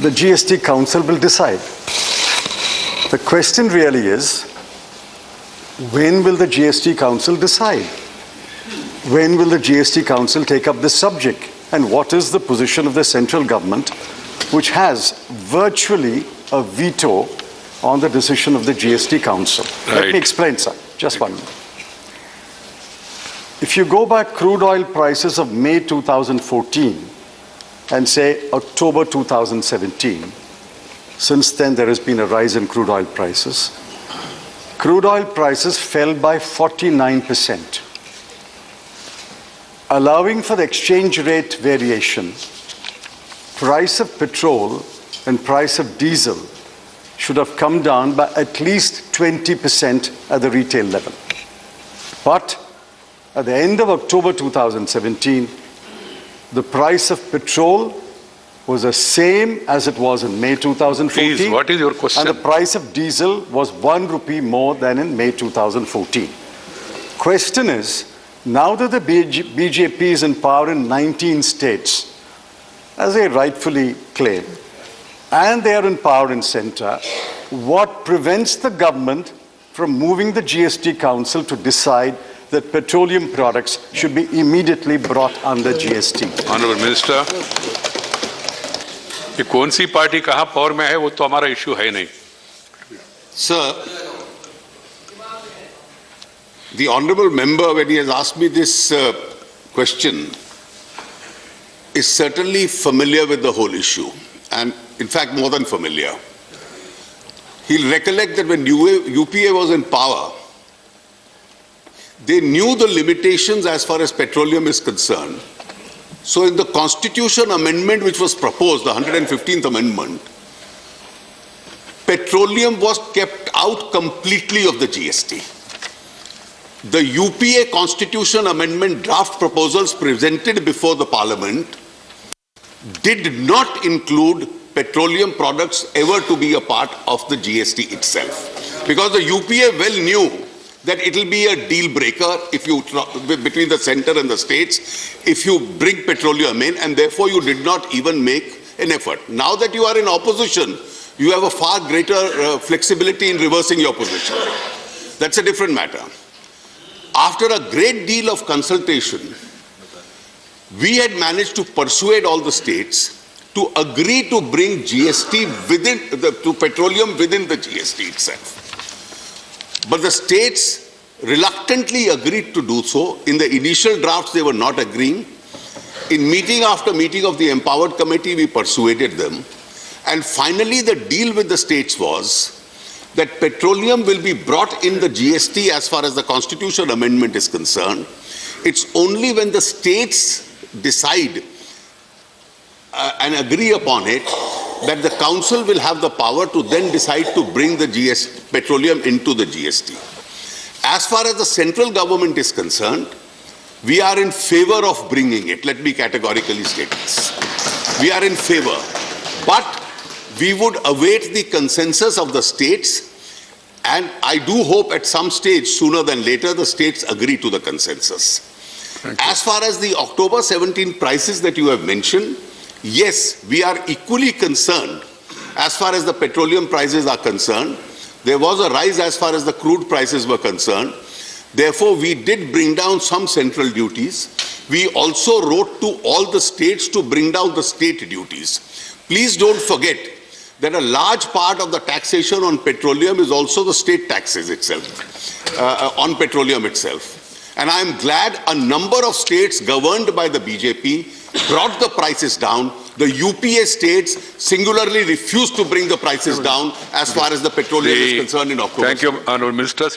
the GST Council will decide. The question really is, when will the GST Council decide? When will the GST Council take up this subject? And what is the position of the central government, which has virtually a veto on the decision of the GST Council? Right. Let me explain, sir. Just one minute. If you go back crude oil prices of May 2014 and say October 2017, since then there has been a rise in crude oil prices. Crude oil prices fell by 49%. Allowing for the exchange rate variation, price of petrol and price of diesel should have come down by at least 20% at the retail level. But at the end of October 2017, the price of petrol was the same as it was in May 2014. Please, what is your question? And the price of diesel was 1 rupee more than in May 2014. Question is, now that the BJP is in power in 19 states, as they rightfully claim, and they are in power in center, what prevents the government from moving the GST Council to decide that petroleum products should be immediately brought under GST? Honorable Minister, ये कौन सी party कहाँ power में है वो तो हमारा issue है नहीं. Sir, the honourable member, when he has asked me this question, is certainly familiar with the whole issue, and in fact more than familiar. He'll recollect that when UPA was in power, they knew the limitations as far as petroleum is concerned. So in the Constitution amendment which was proposed, the 115th amendment, petroleum was kept out completely of the GST. The UPA Constitution amendment draft proposals presented before the Parliament did not include petroleum products ever to be a part of the GST itself. Because the UPA well knew that it will be a deal breaker if you, between the centre and the states, if you bring petroleum in, and therefore you did not even make an effort. Now that you are in opposition, you have a far greater flexibility in reversing your position. That's a different matter. After a great deal of consultation, we had managed to persuade all the states to agree to bring GST to petroleum within the GST itself. But the states reluctantly agreed to do so. In the initial drafts, they were not agreeing. In meeting after meeting of the Empowered Committee, we persuaded them. And finally, the deal with the states was that petroleum will be brought in the GST as far as the Constitution amendment is concerned. It's only when the states decide and agree upon it that the Council will have the power to then decide to bring the petroleum into the GST. As far as the central government is concerned, we are in favor of bringing it. Let me categorically state this. We are in favor. But we would await the consensus of the states, and I do hope at some stage, sooner than later, the states agree to the consensus. As far as the October 17 prices that you have mentioned, yes, we are equally concerned as far as the petroleum prices are concerned. There was a rise as far as the crude prices were concerned. Therefore, we did bring down some central duties. We also wrote to all the states to bring down the state duties. Please don't forget that a large part of the taxation on petroleum is also the state taxes itself, on petroleum itself. And I am glad a number of states governed by the BJP brought the prices down. The UPA states singularly refused to bring the prices down as far as the petroleum is concerned in October. Thank you, Honourable Minister.